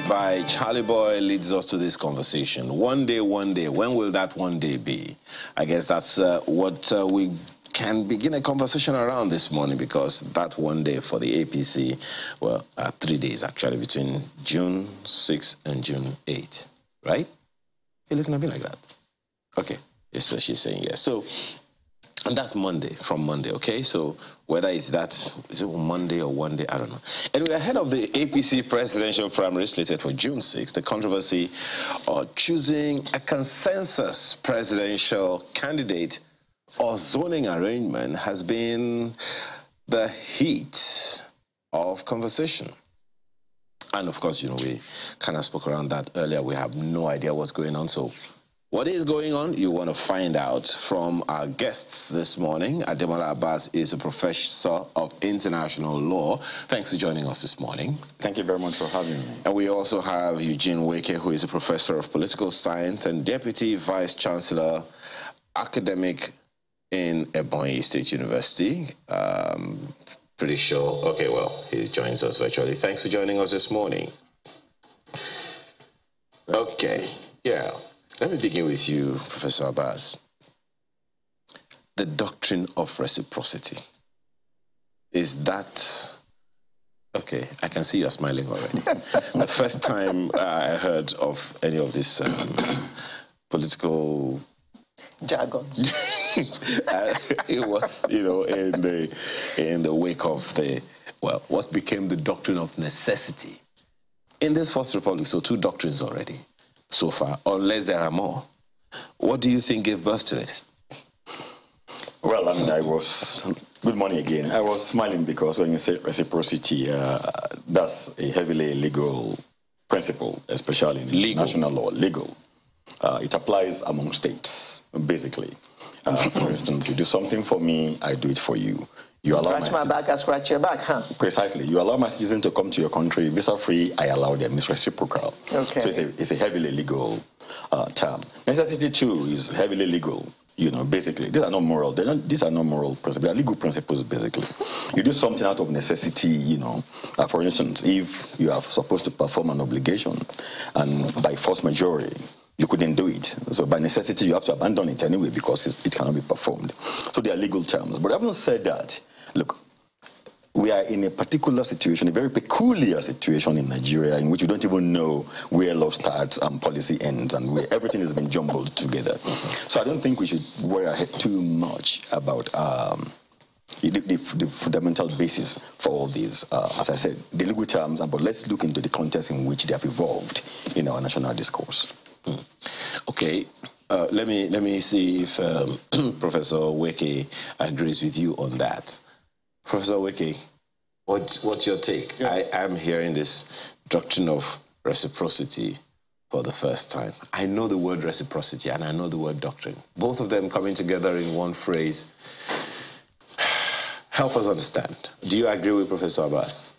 by Charlie Boy leads us to this conversation. One day, when will that one day be? I guess that's what we can begin a conversation around this morning, because that one day for the APC, well, 3 days actually, between June 6 and June 8, right? You're looking at me like that. Okay, yes, so she's saying yes. So, and that's Monday, from Monday, okay? So whether it's that, is it Monday or one day, I don't know. Anyway, ahead of the APC presidential primary slated for June 6th, the controversy of choosing a consensus presidential candidate or zoning arrangement has been the heat of conversation. And of course, you know, we kind of spoke around that earlier. We have no idea what's going on. So what is going on? You want to find out from our guests this morning. Ademola Abbas is a professor of international law. Thanks for joining us this morning. Thank you very much for having me. And we also have Eugene Weke, who is a professor of political science and deputy vice chancellor academic in Ebonyi State University. Pretty sure. Okay, well, he joins us virtually. Thanks for joining us this morning. Okay, yeah. Let me begin with you, Professor Abbas. The doctrine of reciprocity. Is that... Okay, I can see you're smiling already. The first time I heard of any of this political... jargons. It was, you know, in the wake of the, well, what became the doctrine of necessity. In this Fourth Republic, so 2 doctrines already so far, unless there are more. What do you think gave birth to this? Well, I mean, good morning again. I was smiling because when you say reciprocity, that's a heavily legal principle, especially in international law, legal. It applies among states, basically. For instance, you do something for me, I do it for you. You allow scratch my back, I scratch your back, huh? Precisely. You allow my citizen to come to your country visa-free, I allow them. It's reciprocal. Okay. So it's a heavily legal term. Necessity, too, is heavily legal. You know, basically, these are not moral. These are not moral principles. They are legal principles, basically. You do something out of necessity, you know. For instance, if you are supposed to perform an obligation, and by force majeure, you couldn't do it. So by necessity, you have to abandon it anyway because it cannot be performed. So they are legal terms. But having said that, look, we are in a particular situation, a very peculiar situation in Nigeria, in which we don't even know where law starts and policy ends, and where everything has been jumbled together. So I don't think we should worry ahead too much about the fundamental basis for all these. As I said, the legal terms, but let's look into the context in which they have evolved in our national discourse. Okay, let me see if Professor Weke agrees with you on that. Professor Weke, what's your take? Yeah. I am hearing this doctrine of reciprocity for the first time. I know the word reciprocity and I know the word doctrine. Both of them coming together in one phrase. Help us understand. Do you agree with Professor Abbas?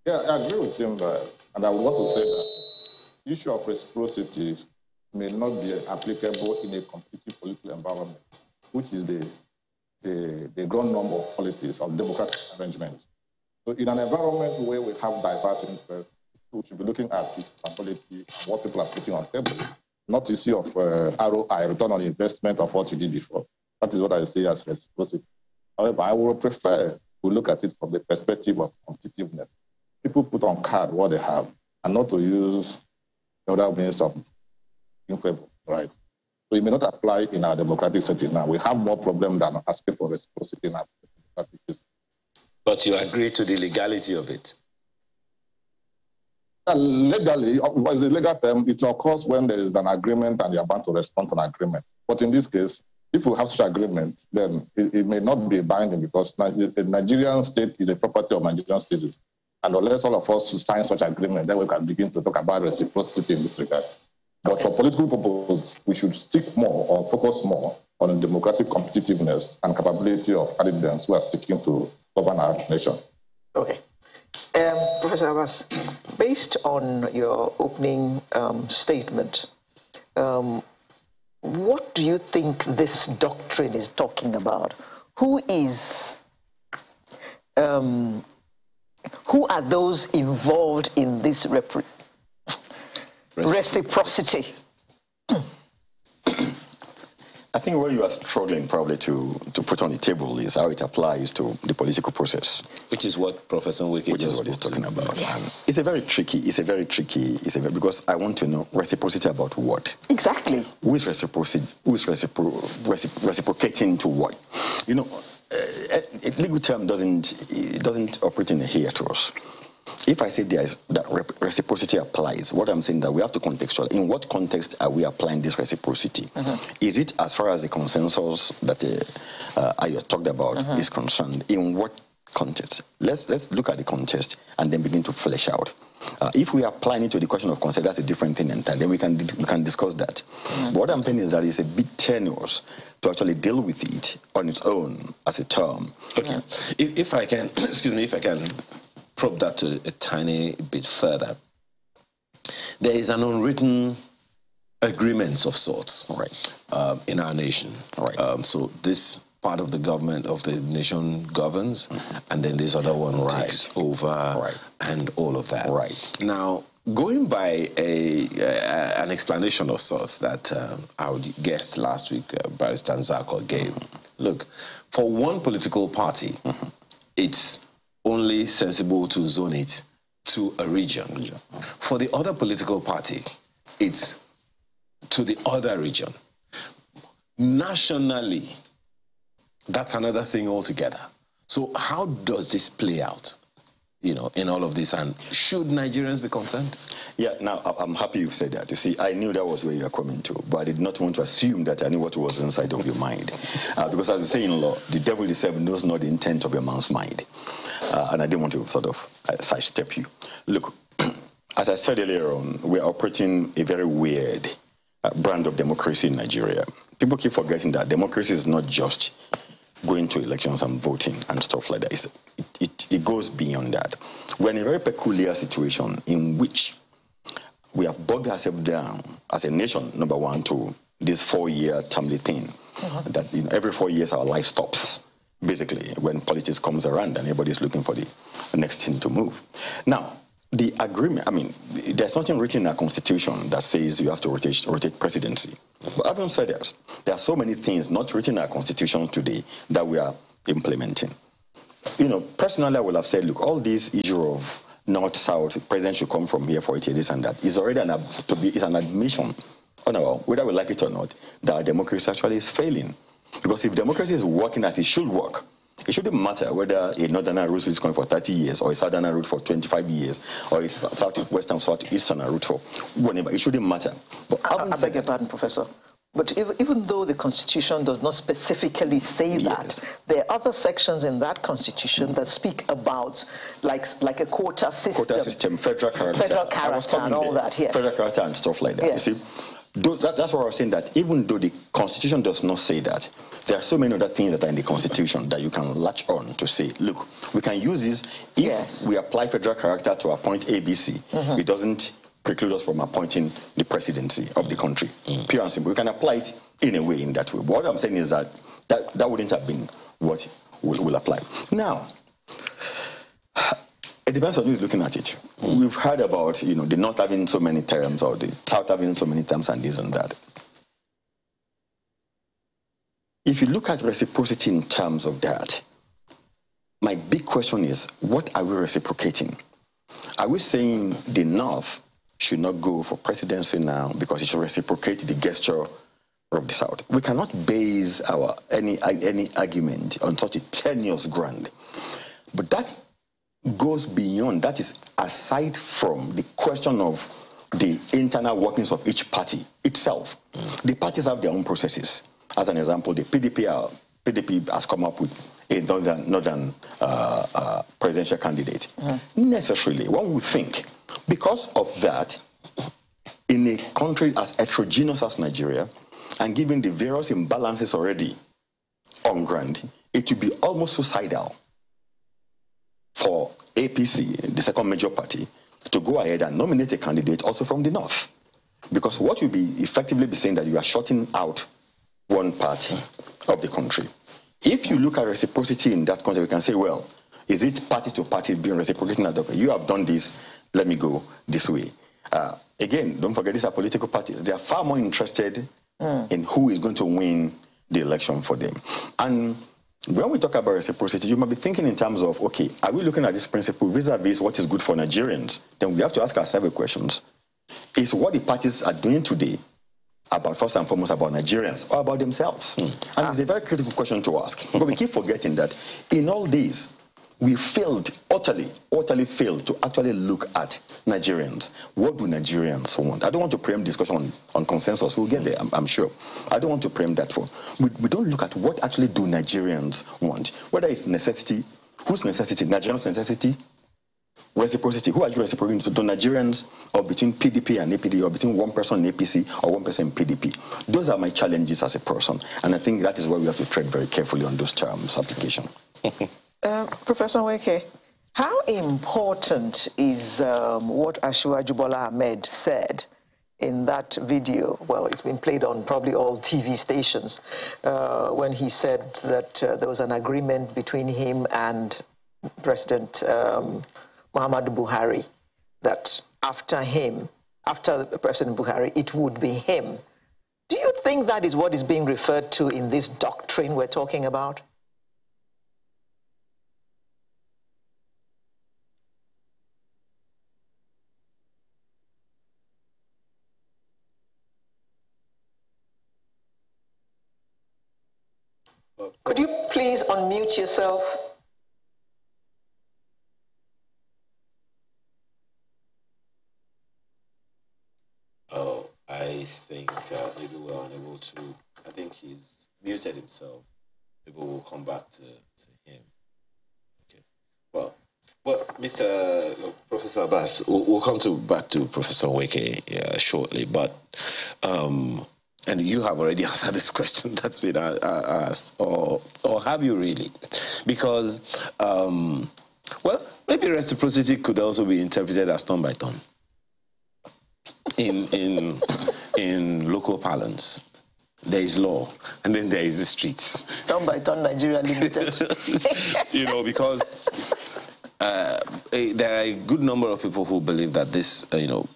Yeah, I agree with him, and I want to say that the issue of reciprocity may not be applicable in a competitive political environment, which is the ground norm of politics, of democratic arrangement. So in an environment where we have diverse interests, we should be looking at its capability and what people are putting on the table, not the issue of ROI, return on investment of what you did before. That is what I see as reciprocity. However, I would prefer to look at it from the perspective of competitiveness. People put on card what they have, and not to use other means of being favorable, right? So it may not apply in our democratic setting now. We have more problem than asking for reciprocity in our democratic system. But you agree to the legality of it? Legally, as a legal term, it occurs when there is an agreement and you are bound to respond to an agreement. But in this case, if we have such agreement, then it may not be binding because the Nigerian state is a property of Nigerian states. And unless all of us sign such agreement, then we can begin to talk about reciprocity in this regard. But for political purposes, we should stick more or focus more on democratic competitiveness and capability of candidates who are seeking to govern our nation. Okay. Professor Abbas, based on your opening statement, what do you think this doctrine is talking about? Who is Who are those involved in this reciprocity? I think what you are struggling probably to put on the table is how it applies to the political process. Which is what Professor Wiki is what he's talking about. Yes. It's a very tricky, because I want to know reciprocity about what? Exactly. Who is reciprocating to what? You know, a legal term doesn't operate in a hiatus. If I say that reciprocity applies, what I'm saying that we have to contextualize. In what context are we applying this reciprocity? Is it as far as the consensus that I talked about is concerned? In what context? Let's look at the context and then begin to flesh out. If we are applying it to the question of consent, that's a different thing entirely. Then we can discuss that. But what I'm saying is that it's a bit tenuous to actually deal with it on its own as a term. Okay. If I can, excuse me, if I can probe that a tiny bit further. There is an unwritten agreement of sorts, right, in our nation. Right. So this part of the government of the nation governs, and then this other one takes over, and all of that. Right. Now, going by an explanation of sorts that our guest last week, Barrister Nzako, gave. Look, for one political party, it's only sensible to zone it to a region. For the other political party, it's to the other region. Nationally, that's another thing altogether. So how does this play out, you know, in all of this? And should Nigerians be concerned? Yeah, now, I'm happy you said that. You see, I knew that was where you were coming to, but I did not want to assume that I knew what was inside of your mind. Because as we say in law, the devil himself knows not the intent of a man's mind. And I didn't want to sort of sidestep you. Look, as I said earlier on, we're operating a very weird brand of democracy in Nigeria. People keep forgetting that democracy is not just going to elections and voting and stuff like that. It goes beyond that. We're in a very peculiar situation in which we have bogged ourselves down as a nation, number one, to this 4-year termly thing. That every 4 years our life stops, basically, when politics comes around and everybody's looking for the next thing to move. Now, the agreement, I mean, there's nothing written in our constitution that says you have to rotate presidency. But having said that, there are so many things not written in our constitution today that we are implementing. You know, personally, I will have said, look, all this issue of North-South, president should come from here for it, this and that, is already an admission, whether we like it or not, that our democracy actually is failing. Because if democracy is working as it should work, it shouldn't matter whether a northerner route is going for 30 years or a southerner route for 25 years or a southwestern, southeastern route for whatever. It shouldn't matter. But I beg your pardon, Professor. But even though the Constitution does not specifically say that, there are other sections in that Constitution that speak about like a quota system. Quota system, federal character and all that, yes. Federal character and stuff like that. Yes. You see, that's what I was saying, that even though the Constitution does not say that, there are so many other things that are in the Constitution that you can latch on to say, look, we can use this if we apply federal character to appoint ABC. It doesn't preclude us from appointing the presidency of the country. Pure and simple. We can apply it in a way, in that way. But what I'm saying is that wouldn't have been what will apply. Now, it depends on who's looking at it. We've heard about, the North having so many terms or the South having so many terms and this and that. If you look at reciprocity in terms of that, my big question is, what are we reciprocating? Are we saying the North should not go for presidency now because it should reciprocate the gesture of the South? We cannot base any argument on such a tenuous ground. But that goes beyond, that is aside from the question of the internal workings of each party itself. The parties have their own processes. As an example, the PDP has come up with a northern presidential candidate. Necessarily, one would think, because of that, in a country as heterogeneous as Nigeria, and given the various imbalances already on ground, it would be almost suicidal for APC, the second major party, to go ahead and nominate a candidate also from the North. Because what you'll be effectively be saying that you are shutting out one part of the country. If you look at reciprocity in that country, we can say, well, Is it party to party being reciprocating that, okay, you have done this, let me go this way? Again, don't forget, these are political parties. They are far more interested in who is going to win the election for them. And when we talk about reciprocity, you might be thinking in terms of, okay, are we looking at this principle vis-a-vis what is good for Nigerians? Then we have to ask ourselves questions. Is what the parties are doing today about, first and foremost, about Nigerians or about themselves? And it's a very critical question to ask. But we keep forgetting that in all this, we failed, utterly failed to actually look at Nigerians. What do Nigerians want? I don't want to preempt discussion on consensus. We'll get there, I'm sure. I don't want to preempt that for. We don't look at what actually do Nigerians want. Whether it's necessity, whose necessity? Nigerians' necessity? Reciprocity. Who are you reciprocating to? Nigerians, or between PDP and APD, or between one person in APC or one person in PDP? Those are my challenges as a person. And I think that is why we have to tread very carefully on those terms application. Professor Weke, how important is what Asiwaju Bola Ahmed said in that video? Well, it's been played on probably all TV stations, when he said that there was an agreement between him and President Muhammadu Buhari, that after President Buhari, it would be him. Do you think that is what is being referred to in this doctrine we're talking about? Could you please unmute yourself? Oh, I think maybe we're unable to. I think he's muted himself. Maybe we'll come back to him. Okay. Well, Mr. Professor Abbas, we'll come back to Professor Weke shortly. But and you have already answered this question that's been asked, or have you really? Because well, maybe reciprocity could also be interpreted as turn by turn in local parlance. There is law, and then there is the streets. Turn by turn, Nigeria Limited. You know, because there are a good number of people who believe that this,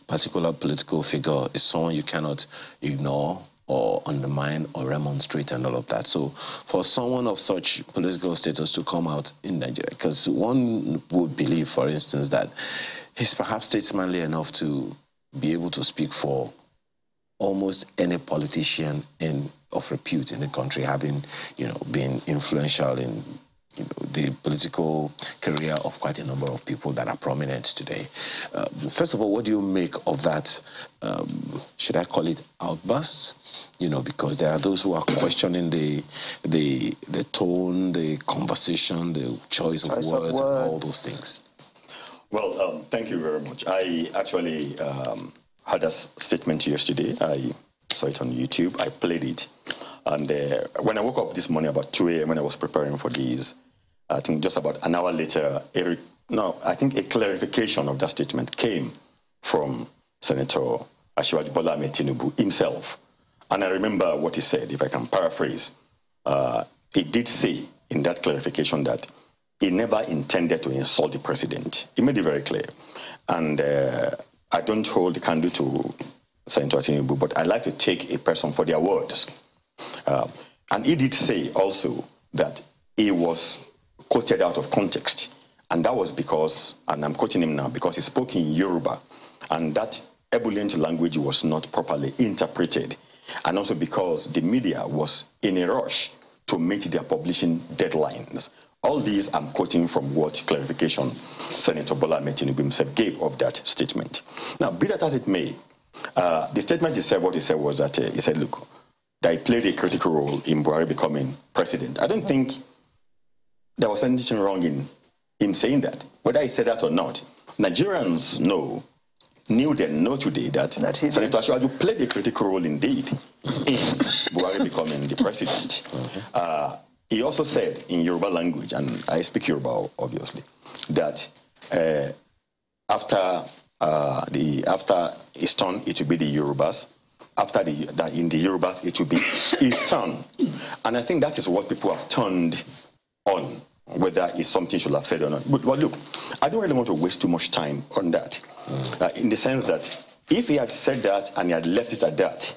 particular political figure is someone you cannot ignore or undermine or remonstrate and all of that. So for someone of such political status to come out in Nigeria, because one would believe, for instance, that he's perhaps statesmanly enough to be able to speak for almost any politician of repute in the country, having, been influential in the political career of quite a number of people that are prominent today. First of all, what do you make of that, should I call it outburst? Because there are those who are questioning the tone, the conversation, the choice of words, and all those things. Well, thank you very much. I actually had a statement yesterday. I saw it on YouTube. I played it. And when I woke up this morning about 2 a.m. when I was preparing for these, I think just about an hour later, I think a clarification of that statement came from Senator Asiwaju Bola Ahmed Tinubu himself. And I remember what he said, if I can paraphrase. He did say in that clarification that he never intended to insult the president. He made it very clear. And I don't hold the candle to Senator Tinubu, but I like to take a person for their words. And he did say also that he was quoted out of context. And that was because, and I'm quoting him now, because he spoke in Yoruba, and that ebullient language was not properly interpreted. And also because the media was in a rush to meet their publishing deadlines. All these I'm quoting from what clarification Senator Bola Ahmed Tinubu himself gave of that statement. Now, be that as it may, the statement he said, what he said was that he said, look, that he played a critical role in Buhari becoming president. I don't think there was anything wrong in him saying that. Whether he said that or not, Nigerians knew then, know today that Senator Asiwaju played a critical role indeed in Buhari becoming the president. He also said in Yoruba language, and I speak Yoruba obviously, that after his turn, it will be the Yorubas. After in the Yorubas, it will be his turn. And I think that is what people have turned on whether it's something he should have said or not. But look, I don't really want to waste too much time on that, in the sense that if he had said that and he had left it at that,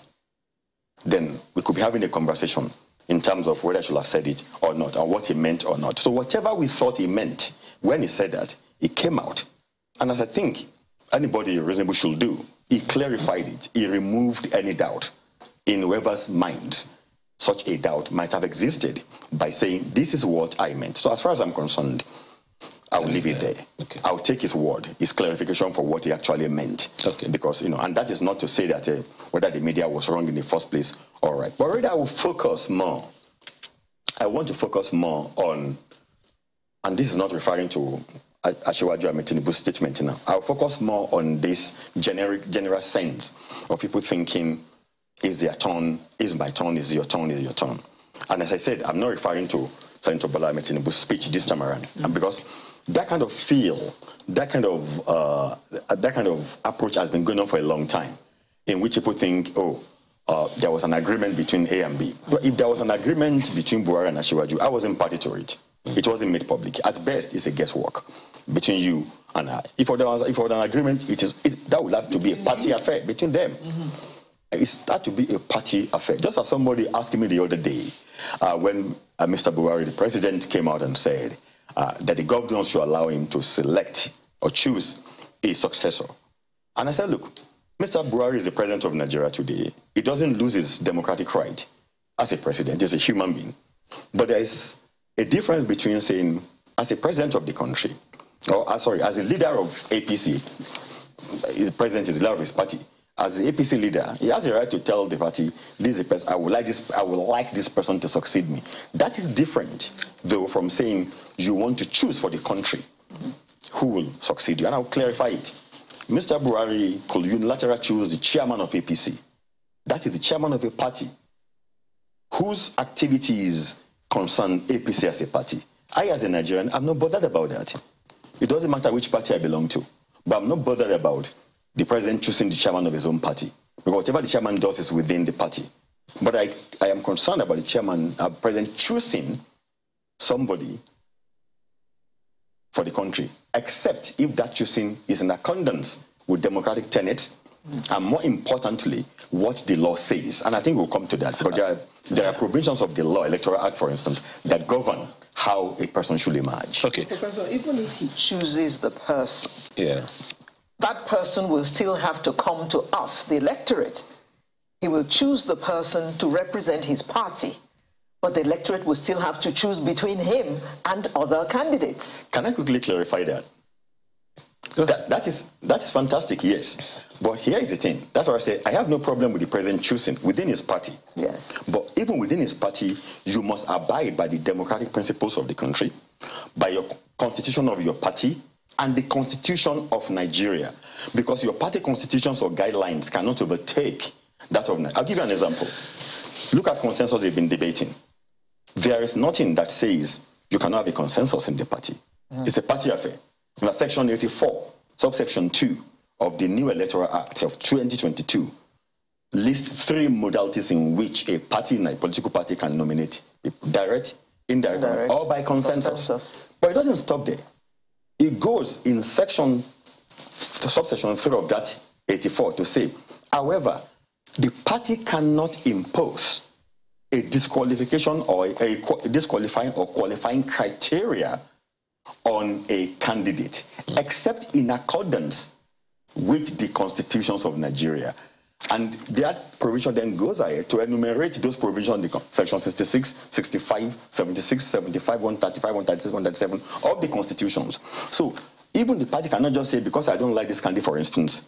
then we could be having a conversation in terms of whether he should have said it or not, and what he meant or not. So whatever we thought he meant when he said that, it came out. And as I think anybody reasonable should do, he clarified it. He removed any doubt in whoever's mind such a doubt might have existed by saying, this is what I meant. So as far as I'm concerned, I will leave it there. Okay. I'll take his word, his clarification for what he actually meant. Okay. Because, and that is not to say that whether the media was wrong in the first place or right. But really, I will focus more. I want to focus more on, and this is not referring to Asiwaju Tinubu's statement now. I'll focus more on this general sense of people thinking, is their turn, is my turn, is your turn, is your turn. And as I said, I'm not referring to Senator Bola Tinubu's speech this time around. And because that kind of feel, that kind of approach has been going on for a long time, in which people think, there was an agreement between A and B. But if there was an agreement between Buhari and Asiwaju, I wasn't party to it. It wasn't made public. At best, it's a guesswork between you and I. If there was an agreement, that would have to be a party affair between them. It's that to be a party affair. Just as somebody asked me the other day, when Mr. Buhari, the president, came out and said that the governors should allow him to select or choose a successor. And I said, look, Mr. Buhari is the president of Nigeria today. He doesn't lose his democratic right as a president. He's a human being. But there is a difference between saying, as a president of the country, or as a leader of APC, the president is the leader of his party. As the APC leader, he has a right to tell the party, this is the person, I would like this person to succeed me. That is different, though, from saying you want to choose for the country who will succeed you. And I'll clarify it. Mr. Buhari could unilaterally choose the chairman of APC. That is the chairman of a party whose activities concern APC as a party. I, as a Nigerian, I'm not bothered about that. It doesn't matter which party I belong to, but I'm not bothered about the president choosing the chairman of his own party, because whatever the chairman does is within the party. But I am concerned about the president choosing somebody for the country, except if that choosing is in accordance with democratic tenets, and more importantly, what the law says. And I think we'll come to that. But there are provisions of the law, Electoral Act, for instance, that govern how a person should emerge. Okay. Professor, even if he chooses the person, that person will still have to come to us, the electorate. He will choose the person to represent his party, but the electorate will still have to choose between him and other candidates. Can I quickly clarify that? That is fantastic, yes. But here is the thing. That's why I say I have no problem with the president choosing within his party. Yes. But even within his party, you must abide by the democratic principles of the country, by your constitution of your party, and the constitution of Nigeria. Because your party constitutions or guidelines cannot overtake that of Nigeria. I'll give you an example. Look at consensus they've been debating. There is nothing that says you cannot have a consensus in the party. It's a party affair. In Section 84, subsection 2 of the new Electoral Act of 2022 lists 3 modalities in which a party in a political party can nominate: direct, indirect, or by consensus. But it doesn't stop there. It goes in subsection 3 of that 84 to say, however, the party cannot impose a disqualification or a disqualifying or qualifying criteria on a candidate, except in accordance with the constitutions of Nigeria. And that provision then goes ahead to enumerate those provisions, section 66, 65, 76, 75, 135, 136, 137 of the constitutions. So even the party cannot just say, because I don't like this candidate, for instance,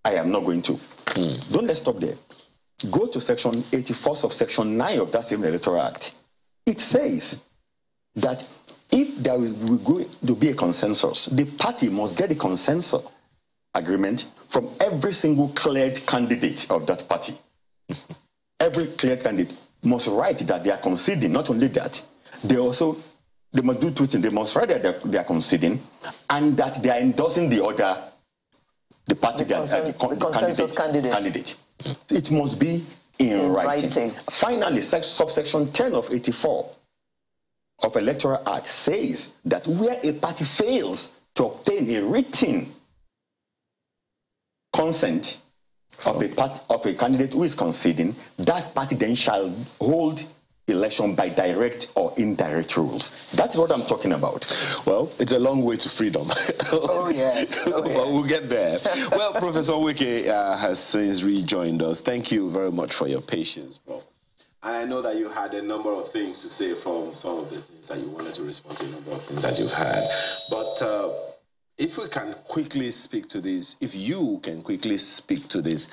I am not going to. Don't let's stop there. Go to section 84 of section 9 of that same Electoral Act. It says that if there is going to be a consensus, the party must get a consensus agreement from every single cleared candidate of that party. Every cleared candidate must write that they are conceding. Not only that, they must do 2 things. They must write that they are conceding, and that they are endorsing the party, the candidate. It must be in writing. Finally, subsection 10 of 84 of Electoral Act says that where a party fails to obtain a written consent of a candidate who is conceding, that party then shall hold election by direct or indirect rules. That's what I'm talking about. Well, it's a long way to freedom. Oh, yes. Oh, But yes. we'll get there. Well, Professor Wike has since rejoined us. Thank you very much for your patience, bro. And I know that you had a number of things to say from some of the things that you wanted to respond to, a number of things that you've had. But if we can quickly speak to this, if you can quickly speak to this,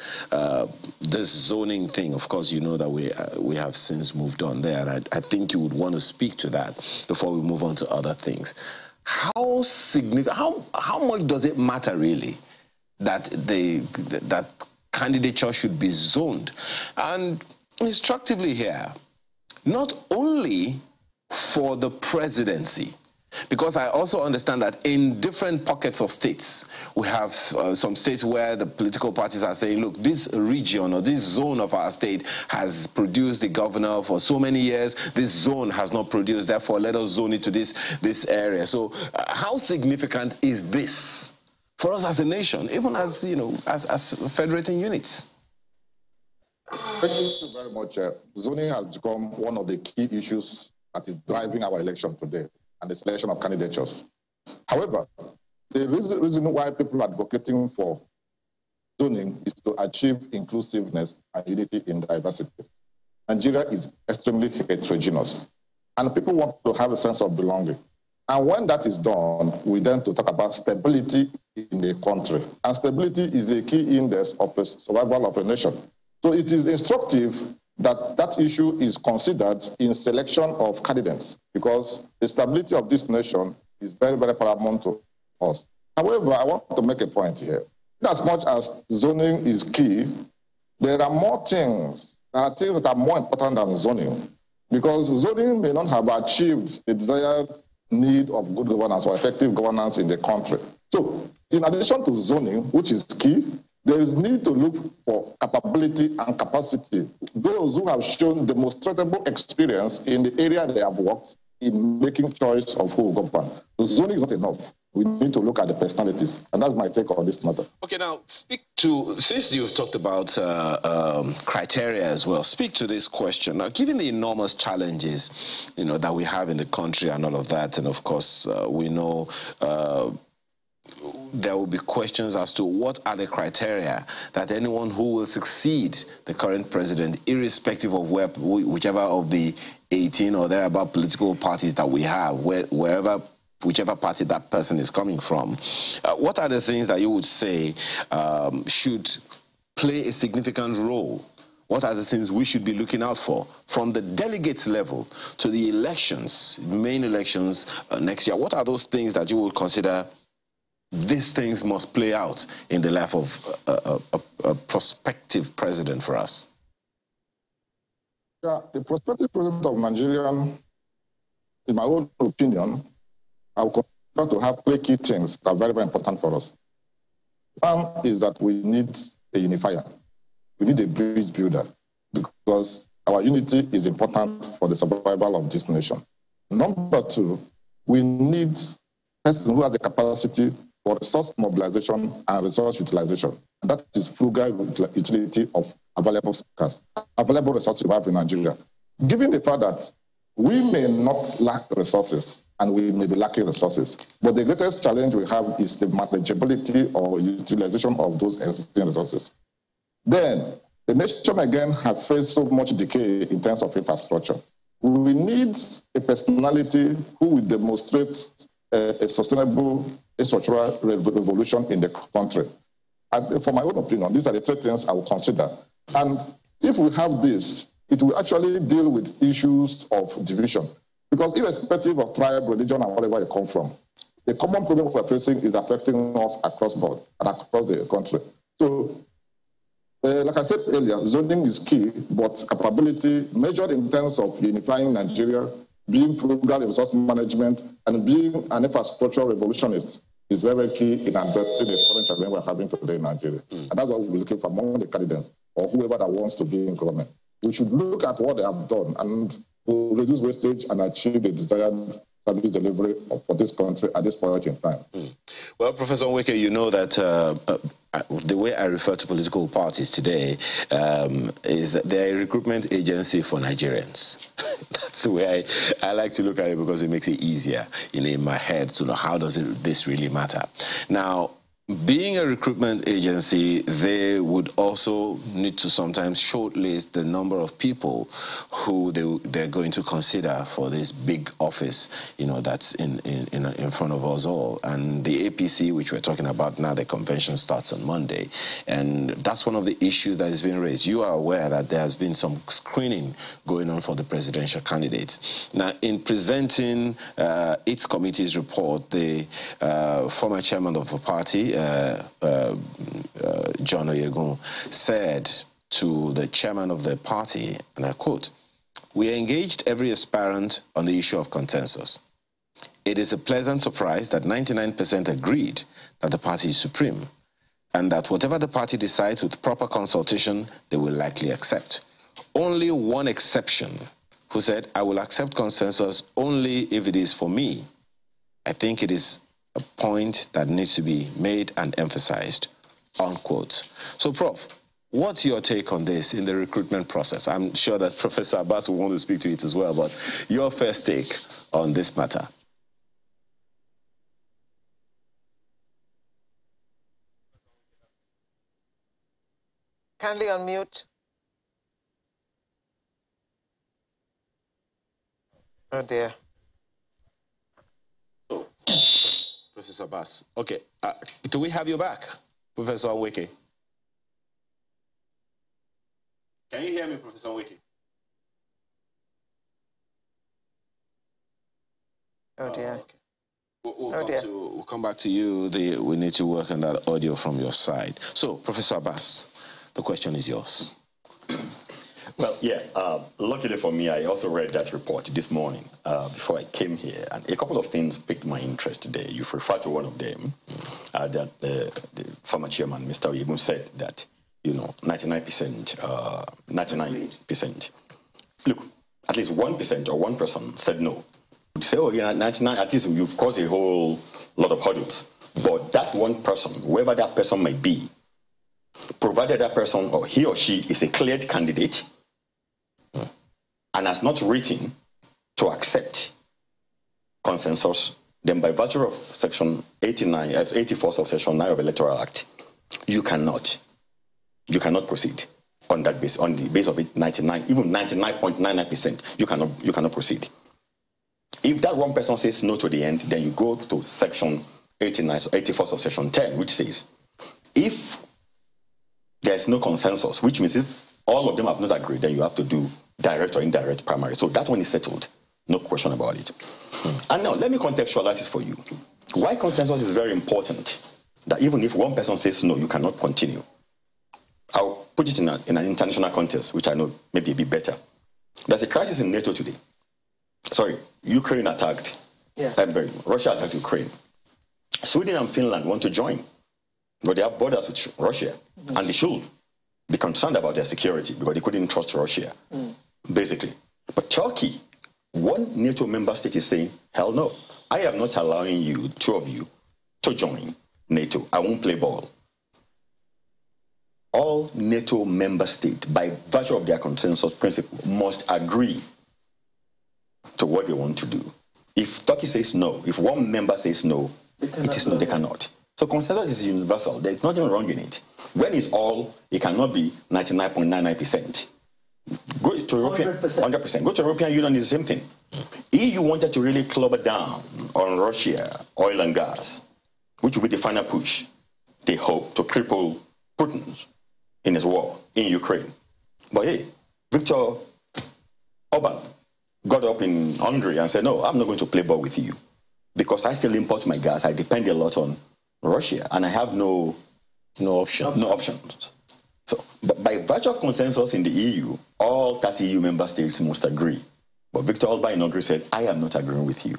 this zoning thing. Of course, you know that we have since moved on there, and I think you would want to speak to that before we move on to other things. How significant? How much does it matter really that that candidature should be zoned? And instructively here, not only for the presidency. Because I also understand that in different pockets of states, we have some states where the political parties are saying, look, this region or this zone of our state has produced the governor for so many years. This zone has not produced, therefore let us zone it to this area. So how significant is this for us as a nation, even as, you know, as federating units? Thank you very much. Zoning has become one of the key issues that is driving our election today and the selection of candidatures. However, the reason why people are advocating for zoning is to achieve inclusiveness and unity in diversity. Nigeria is extremely heterogeneous, and people want to have a sense of belonging. And when that is done, we then to talk about stability in the country. And stability is a key index of the survival of a nation. So it is instructive that that issue is considered in selection of candidates, because the stability of this nation is very, very paramount to us. However, I want to make a point here. As much as zoning is key, there are more things. There are things that are more important than zoning, because zoning may not have achieved the desired need of good governance or effective governance in the country. So, in addition to zoning, which is key, there is need to look for capability and capacity. Those who have shown demonstrable experience in the area they have worked in making choice of who will govern. So zoning is not enough. We need to look at the personalities, and that's my take on this matter. Okay, now speak to, since you've talked about criteria as well, speak to this question. Now, given the enormous challenges, you know, that we have in the country and all of that, and of course, we know there will be questions as to what are the criteria that anyone who will succeed the current president, irrespective of whichever of the 18 or thereabout political parties that we have, whichever party that person is coming from, what are the things that you would say should play a significant role? What are the things we should be looking out for from the delegates level to the elections, main elections next year? What are those things that you would consider these things must play out in the life of a prospective president for us? Yeah, the prospective president of Nigeria, in my own opinion, I would consider to have three key things that are very, very important for us. One is that we need a unifier. We need a bridge builder, because our unity is important for the survival of this nation. Number two, we need a person who has the capacity for resource mobilization and resource utilization. And that is frugal utility of available resources we have in Nigeria. Given the fact that we may not lack resources and we may be lacking resources, but the greatest challenge we have is the manageability or utilization of those existing resources. Then the nation again has faced so much decay in terms of infrastructure. We need a personality who will demonstrate a sustainable structural revolution in the country. And for my own opinion, these are the three things I will consider. And if we have this, it will actually deal with issues of division. Because irrespective of tribe, religion, and wherever you come from, the common problem we're facing is affecting us across board and across the country. So, like I said earlier, zoning is key, but capability measured in terms of unifying Nigeria, being frugal in resource management, and being an infrastructural revolutionist is very key in addressing the current challenge we're having today in Nigeria. And that's what we're looking for among the candidates or whoever that wants to be in government. We should look at what they have done. And will reduce wastage and achieve the desired service delivery for this country at this point in time. Well, Professor Nweke, you know that the way I refer to political parties today is that they're a recruitment agency for Nigerians. That's the way I like to look at it, because it makes it easier in my head to know how does this really matter. Now, being a recruitment agency, they would also need to sometimes shortlist the number of people who they're going to consider for this big office, that's in front of us all. And the APC, which we're talking about now, the convention starts on Monday. And that's one of the issues that is being raised. You are aware that there has been some screening going on for the presidential candidates. Now, in presenting its committee's report, the former chairman of the party, John Oyegun, said to the chairman of the party, and I quote, "We engaged every aspirant on the issue of consensus. It is a pleasant surprise that 99% agreed that the party is supreme, and that whatever the party decides with proper consultation, they will likely accept. Only one exception, who said, I will accept consensus only if it is for me. I think it is a point that needs to be made and emphasized," unquote. So, Prof, what's your take on this in the recruitment process? I'm sure that Professor Abbas will want to speak to it as well, but your first take on this matter. Kindly unmute. Oh, dear. Professor Abbas. Okay. Do we have you back, Professor Nweke? Can you hear me, Professor Nweke? Oh, dear. Okay. We'll come back to you. We need to work on that audio from your side. So, Professor Abbas, the question is yours. Well, yeah, luckily for me, I also read that report this morning before I came here, and a couple of things piqued my interest today. You've referred to one of them, that the former chairman, Mr. Oyegun, said that, 99%, 99%. Look, at least 1% or one person said no. You say, oh, yeah, 99, at least you've caused a whole lot of hurdles. But that one person, whoever that person might be, provided that person or he or she is a cleared candidate and has not written to accept consensus, then by virtue of Section 84 of Section 9 of the Electoral Act, you cannot proceed on that base, on the base of it, 99, even 99.99%, you cannot proceed. If that one person says no to the end, then you go to Section 84 of Section 10, which says, if there's no consensus, which means if all of them have not agreed, then you have to do direct or indirect primary. So that one is settled. No question about it. And now, let me contextualize this for you. Why consensus is very important, that even if one person says no, you cannot continue. I'll put it in an international context, which I know may be a bit better. There's a crisis in NATO today. Sorry, Ukraine attacked. Yeah. Russia attacked Ukraine. Sweden and Finland want to join, but they have borders with Russia, and they should be concerned about their security because they couldn't trust Russia, basically. But Turkey, one NATO member state, is saying, hell no, I am not allowing you, two of you, to join NATO. I won't play ball. All NATO member states, by virtue of their consensus principle, must agree to what they want to do. If Turkey says no, if one member says no, it is no, they cannot. So consensus is universal. There's nothing wrong in it. When it's all, it cannot be 99.99%. Go to European 100%. Go to European Union, is the same thing. EU wanted to really clobber down on Russia, oil and gas, which will be the final push. They hope to cripple Putin in his war in Ukraine. But hey, Viktor Orban got up in Hungary and said, no, I'm not going to play ball with you because I still import my gas. I depend a lot on Russia, and I have no options. So, but by virtue of consensus in the EU, all 30 EU member states must agree. But Viktor Orban in Hungary said, I am not agreeing with you.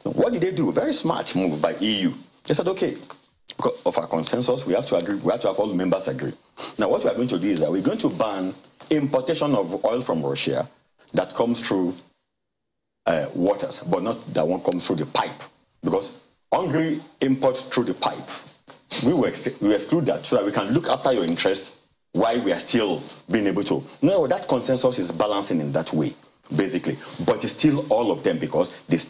So what did they do? A very smart move by EU. They said, okay, because of our consensus, we have to agree. We have to have all the members agree. Now, what we are going to do is that we're going to ban importation of oil from Russia that comes through waters, but not that one comes through the pipe. Because Hungary imports through the pipe. We will exclude that so that we can look after your interest while we are still being able to. No, that consensus is balancing in that way, basically. But it's still all of them because they've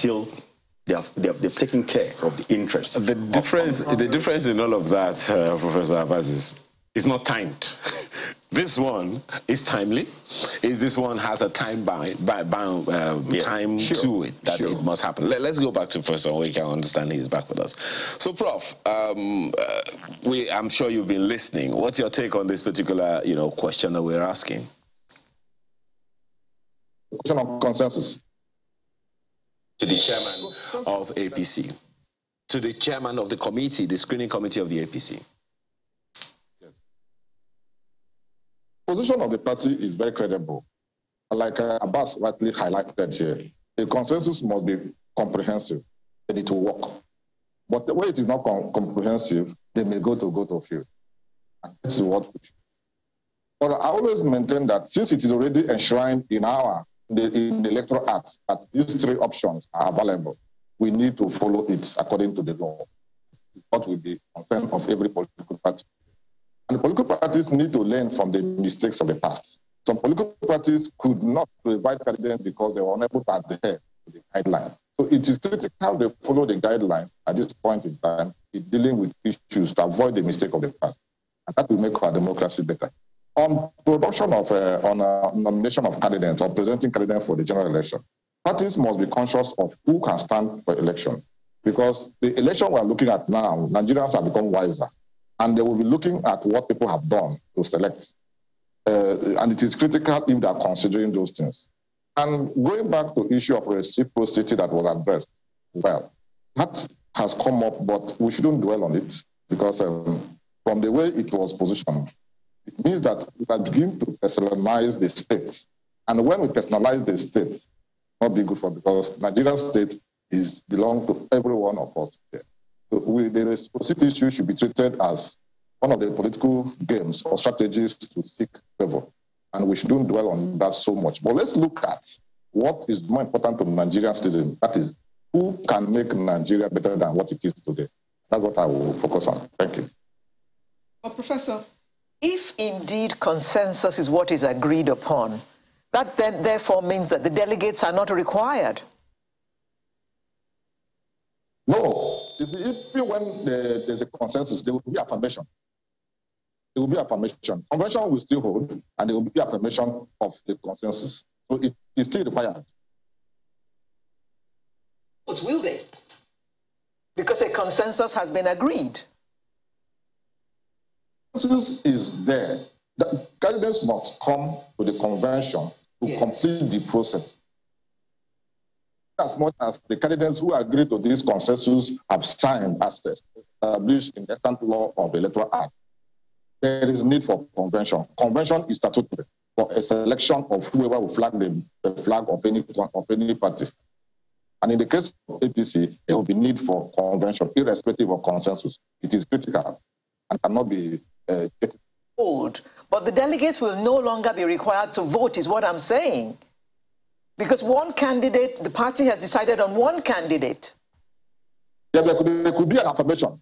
taken care of the interest. The difference in all of that, Professor Abbas, is it's not timed. This one is timely. This one has a time to it that it must happen. Let's go back to Professor Wake. I understand he's back with us. So, Prof, I'm sure you've been listening. What's your take on this particular, question that we're asking? Question of consensus. To the chairman of APC, to the chairman of the committee, the screening committee of the APC. Position of the party is very credible. Like Abbas rightly highlighted here, the consensus must be comprehensive and it will work. But the way it is not comprehensive, they may go to field. And this is what we should. But I always maintain that since it is already enshrined in the Electoral Act that these three options are available, we need to follow it according to the law. What will be concern of every political party. And the political parties need to learn from the mistakes of the past. Some political parties could not provide candidates because they were unable to adhere to the guideline. So it is critical they follow the guideline at this point in time in dealing with issues to avoid the mistake of the past. And that will make our democracy better. On production of, nomination of candidates or presenting candidates for the general election, parties must be conscious of who can stand for election. Because the election we're looking at now, Nigerians have become wiser. And they will be looking at what people have done to select. And it is critical if they are considering those things. And going back to the issue of reciprocity that was addressed, well, that has come up, but we shouldn't dwell on it because from the way it was positioned, it means that we are beginning to personalize the state. And when we personalize the state, not be good for because Nigerian state belongs to every one of us here. So the reciprocity issue should be treated as one of the political games or strategies to seek favor. And we shouldn't dwell on that so much. But let's look at what is more important to Nigerian citizens. That is, who can make Nigeria better than what it is today. That's what I will focus on. Thank you. Well, Professor, if indeed consensus is what is agreed upon, that then therefore means that the delegates are not required. No, even when there's a consensus, there will be affirmation. There will be affirmation. Convention will still hold, and there will be affirmation of the consensus. So it is still required. But will they? Because a consensus has been agreed. Consensus is there. The candidates must come to the convention to complete the process. As much as the candidates who agree to this consensus have signed as established in the Standard Law of the Electoral Act, there is need for convention. Convention is statutory for a selection of whoever will flag the flag of any party. And in the case of APC, there will be need for convention, irrespective of consensus. It is critical and cannot be old. But the delegates will no longer be required to vote, is what I'm saying. Because one candidate, the party has decided on one candidate. Yeah, there could be an affirmation.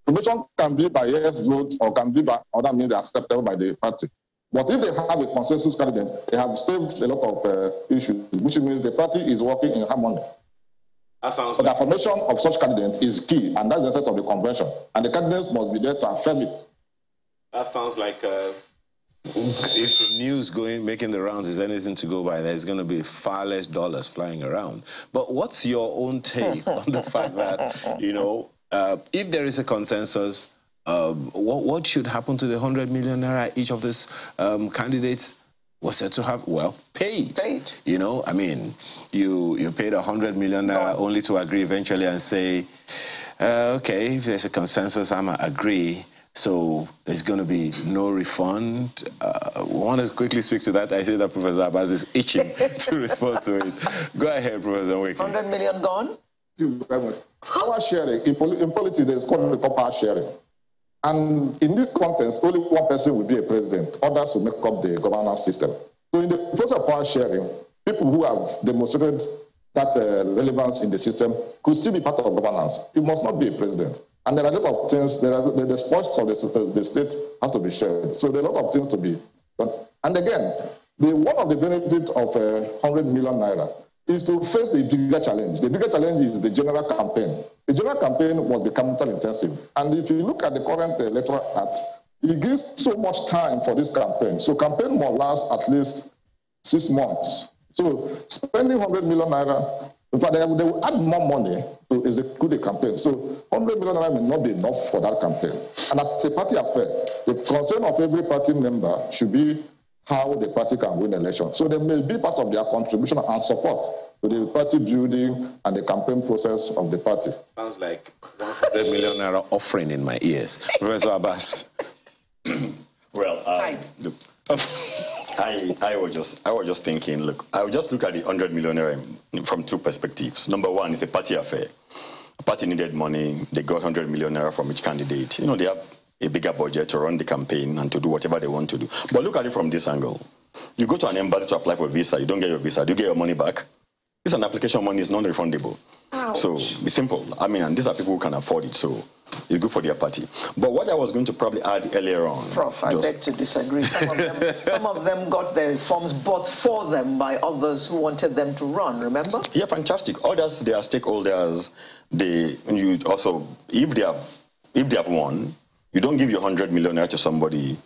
Affirmation can be by yes vote or can be by other means acceptable by the party. But if they have a consensus candidate, they have saved a lot of issues, which means the party is working in harmony. So the affirmation of such candidate is key, and that's the essence of the convention. And the candidates must be there to affirm it. That sounds like if the news making the rounds is anything to go by, there's going to be far less dollars flying around. But what's your own take on the fact that, if there is a consensus, what should happen to the 100 million naira each of these candidates was said to have, paid. I mean, you paid 100 million naira only to agree eventually and say, okay, if there's a consensus, I'm going to agree. So there's going to be no refund. I want to quickly speak to that. I see that Professor Abbas is itching to respond to it. Go ahead, Professor Wake. 100 million gone? Thank you very much. Power sharing, in politics, there's called power sharing. And in this context, only one person will be a president. Others will make up the governance system. So in the process of power sharing, people who have demonstrated that relevance in the system, could still be part of governance. It must not be a president. And there are a lot of things, the spoils of the state have to be shared. So there are a lot of things to be done. And again, one of the benefits of 100 million naira is to face the bigger challenge. The bigger challenge is the general campaign. The general campaign must be capital intensive. And if you look at the current electoral act, it gives so much time for this campaign. So campaign must last at least 6 months. So spending 100 million naira, but they will add more money to execute the campaign. So 100 million naira may not be enough for that campaign. And as a party affair, the concern of every party member should be how the party can win election. So they may be part of their contribution and support to the party building and the campaign process of the party. Sounds like 100 million naira offering in my ears. Professor Abbas. Well, look, I was just thinking, look, I would just look at the 100 million naira from two perspectives. Number one, it's a party affair. A party needed money. They got 100 million naira from each candidate. You know, they have a bigger budget to run the campaign and to do whatever they want to do. But look at it from this angle. You go to an embassy to apply for a visa, you don't get your visa. Do you get your money back? It's an application money, it's non-refundable. So it's simple. I mean, and these are people who can afford it, so it's good for their party. But what I was going to probably add earlier on... Prof, I beg to disagree. Some of them got their forms bought for them by others who wanted them to run, remember? Yeah, fantastic. Others, they are stakeholders. You also, if they have won, you don't give your 100 million naira to somebody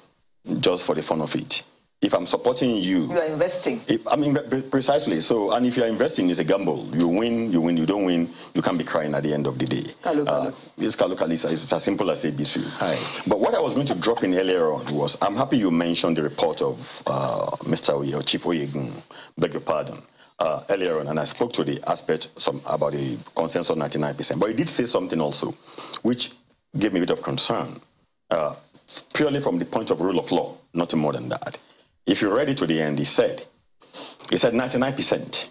just for the fun of it. If I'm supporting you... You are investing. Precisely. So, and if you're investing, it's a gamble. You win, you don't win, you can't be crying at the end of the day. It's as simple as ABC. Hi. But what I was going to drop in earlier on was, I'm happy you mentioned the report of Chief Oyegun, beg your pardon, earlier on, and I spoke to the aspect about the consensus of 99%. But he did say something also, which gave me a bit of concern, purely from the point of rule of law, nothing more than that. If you read it to the end, he said 99%,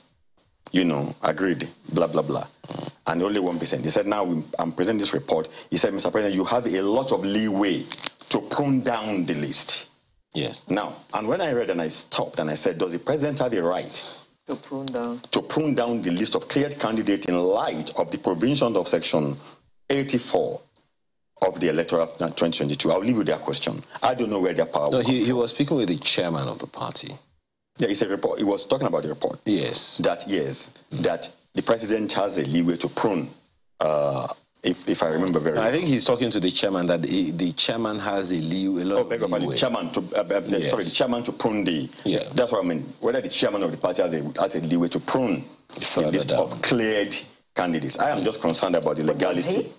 agreed, blah, blah, blah, and only 1%. He said, now I'm presenting this report. He said, Mr. President, you have a lot of leeway to prune down the list. Yes. Now, and when I read and I stopped and I said, does the president have a right to prune down the list of cleared candidates in light of the provision of Section 84 of the Electoral Act 2022? I'll leave you that question. I don't know where their power will come he from. was speaking with the chairman of the party. Yeah, it's a report. He was talking about the report. Yes. That the president has a leeway to prune, if I remember very well. I think he's talking to the chairman, that the chairman has a leeway. The chairman to, yes. Sorry, the chairman to prune the... Yeah. That's what I mean. Whether the chairman of the party has a leeway to prune the list of cleared candidates. I am just concerned about the legality.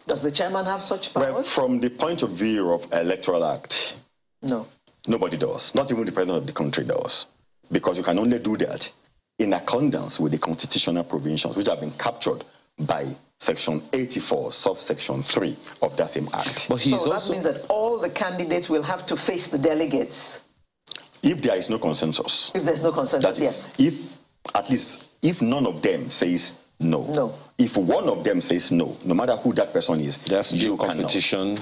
Does the chairman have such powers? Well, from the point of view of Electoral Act, no. Nobody does. Not even the president of the country does. Because you can only do that in accordance with the constitutional provisions, which have been captured by Section 84, subsection 3 of that same act. But that means that all the candidates will have to face the delegates? If there is no consensus. If there's no consensus, yes. If none of them says no. No. If one of them says no, no matter who that person is, there's due competition,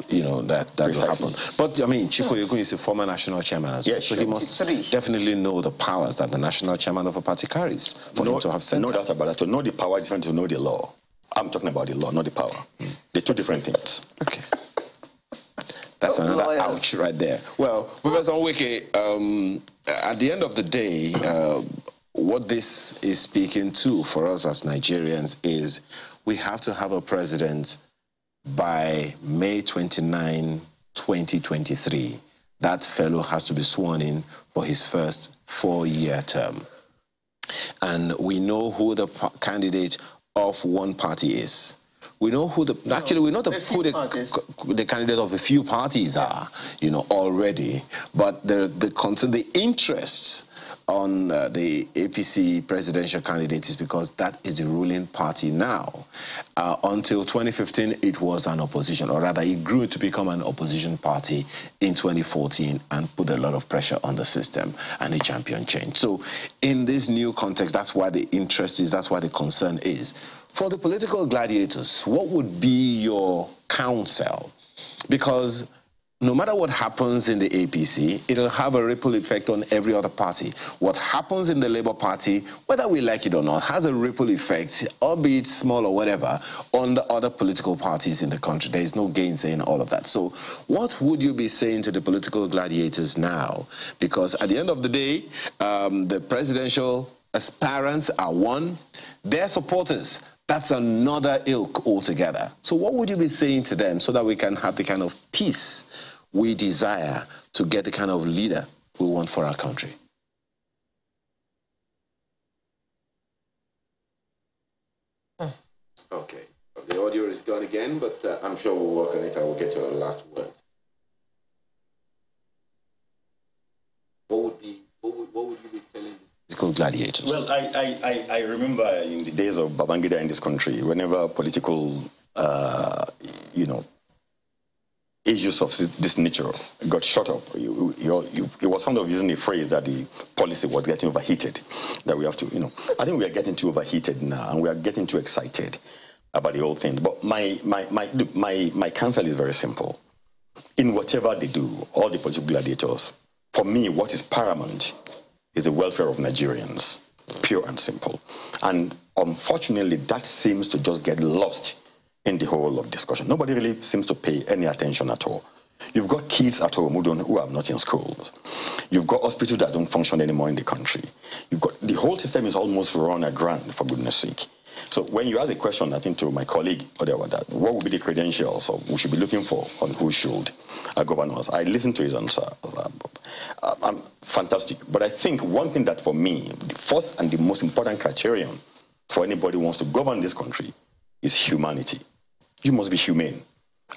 that will happen. But I mean, Chief Oyegun is a former national chairman as well, yes, so he must definitely know the powers that the national chairman of a party carries for him to have said no doubt about that. To know the power is different to know the law. I'm talking about the law, not the power. They're two different things. Okay. That's another ouch right there. Well, Professor Nweke, at the end of the day, what this is speaking to for us as Nigerians is we have to have a president by May 29, 2023. That fellow has to be sworn in for his first 4-year term. And we know who the candidate of one party is. We know who the candidate of a few parties are, already. But the interests on the APC presidential candidate is because that is the ruling party now. Until 2015, it was an opposition, or rather, it grew to become an opposition party in 2014 and put a lot of pressure on the system, and it championed change. So in this new context, that's why the interest is, that's why the concern is. For the political gladiators, what would be your counsel? Because no matter what happens in the APC, it'll have a ripple effect on every other party. What happens in the Labour Party, whether we like it or not, has a ripple effect, albeit small or whatever, on the other political parties in the country. There is no gainsaying all of that. So what would you be saying to the political gladiators now? Because at the end of the day, the presidential aspirants are one. Their supporters, that's another ilk altogether. So what would you be saying to them so that we can have the kind of peace we desire to get the kind of leader we want for our country? Okay. The audio is gone again, but I'm sure we'll work on it. I will get your last word. What would you be telling these political gladiators? Well, I remember in the days of Babangida in this country, whenever political, issues of this nature got shut up, it was fond of using a phrase that the policy was getting overheated, that we have to, I think we are getting too overheated now, and we are getting too excited about the whole thing. But my counsel is very simple. In whatever they do, all the political gladiators, for me, what is paramount is the welfare of Nigerians, pure and simple. And unfortunately, that seems to just get lost in the whole of discussion. Nobody really seems to pay any attention at all. You've got kids at home who are not in schools. You've got hospitals that don't function anymore in the country. You've got the whole system is almost run aground, for goodness sake. So when you ask a question, I think to my colleague, what would be the credentials we should be looking for on who should govern us? I listened to his answer. Fantastic. But I think one thing that for me, the first and the most important criterion for anybody who wants to govern this country is humanity. You must be humane.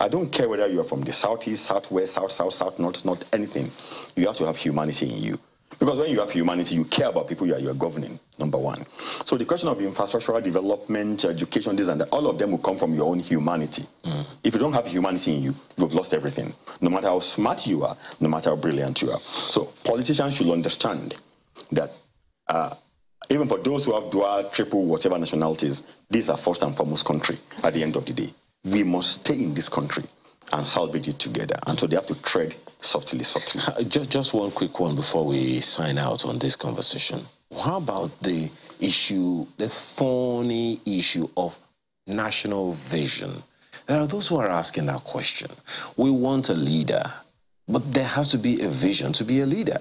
I don't care whether you are from the southeast, southwest, south, north, not anything. You have to have humanity in you. Because when you have humanity, you care about people you are governing, number one. So the question of infrastructural development, education, this and that, all of them will come from your own humanity. If you don't have humanity in you, you've lost everything. No matter how smart you are, no matter how brilliant you are. So politicians should understand that even for those who have dual, triple, whatever nationalities, these are first and foremost country at the end of the day. We must stay in this country and salvage it together. And so they have to tread softly. Just one quick one before we sign out on this conversation. How about the issue, the thorny issue of national vision? There are those who are asking that question. We want a leader, but there has to be a vision to be a leader.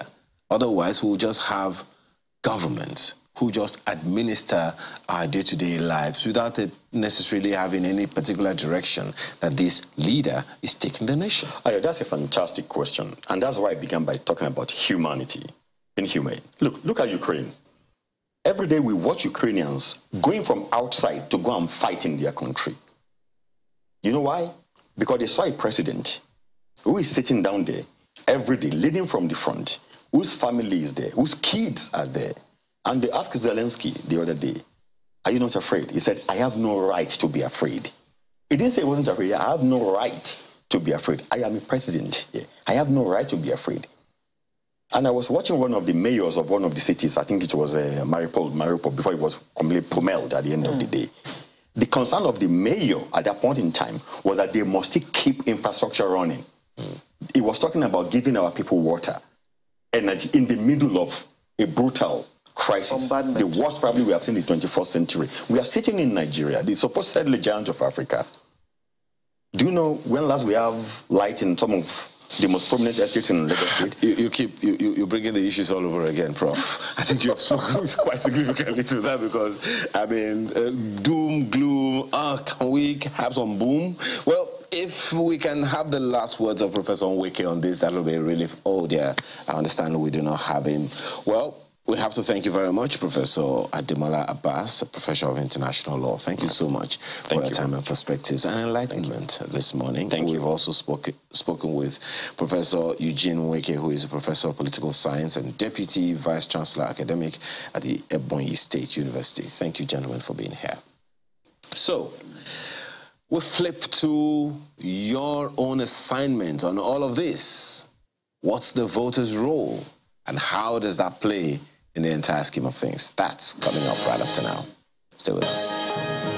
Otherwise, we'll just have governments who just administer our day-to-day lives without it necessarily having any particular direction that this leader is taking the nation. That's a fantastic question. And that's why I began by talking about humanity, being humane. Look at Ukraine. Every day we watch Ukrainians going from outside to go and fight in their country. You know why? Because they saw a president who is sitting down there every day, leading from the front, whose family is there, whose kids are there. And they asked Zelensky the other day, are you not afraid? He said, I have no right to be afraid. He didn't say he wasn't afraid. I have no right to be afraid. I am a president. Yeah. I have no right to be afraid. And I was watching one of the mayors of one of the cities, I think it was Mariupol, before it was completely pummeled at the end of the day. The concern of the mayor at that point in time was that they must keep infrastructure running. He was talking about giving our people water, energy, in the middle of a brutal crisis, the worst probably we have seen in the 21st century. We are sitting in Nigeria, the supposedly giant of Africa. Do you know when last we have light in some of the most prominent estates in Lagos State? You bring in the issues all over again, Prof. I think you have spoken quite significantly to that because, I mean, doom, gloom, can we have some boom? Well, if we can have the last words of Professor Nweke on this, that will be a relief. Oh dear, I understand we do not have him. Well, we have to thank you very much, Professor Ademola Abbas, Professor of International Law. Thank you so much for your time and perspectives and enlightenment this morning. We've also spoken with Professor Eugene Nweke, who is a Professor of Political Science and Deputy Vice Chancellor Academic at the Ebonyi State University. Thank you, gentlemen, for being here. So, we flip to your own assignment on all of this. What's the voter's role? And how does that play in the entire scheme of things? That's coming up right after now. Stay with us.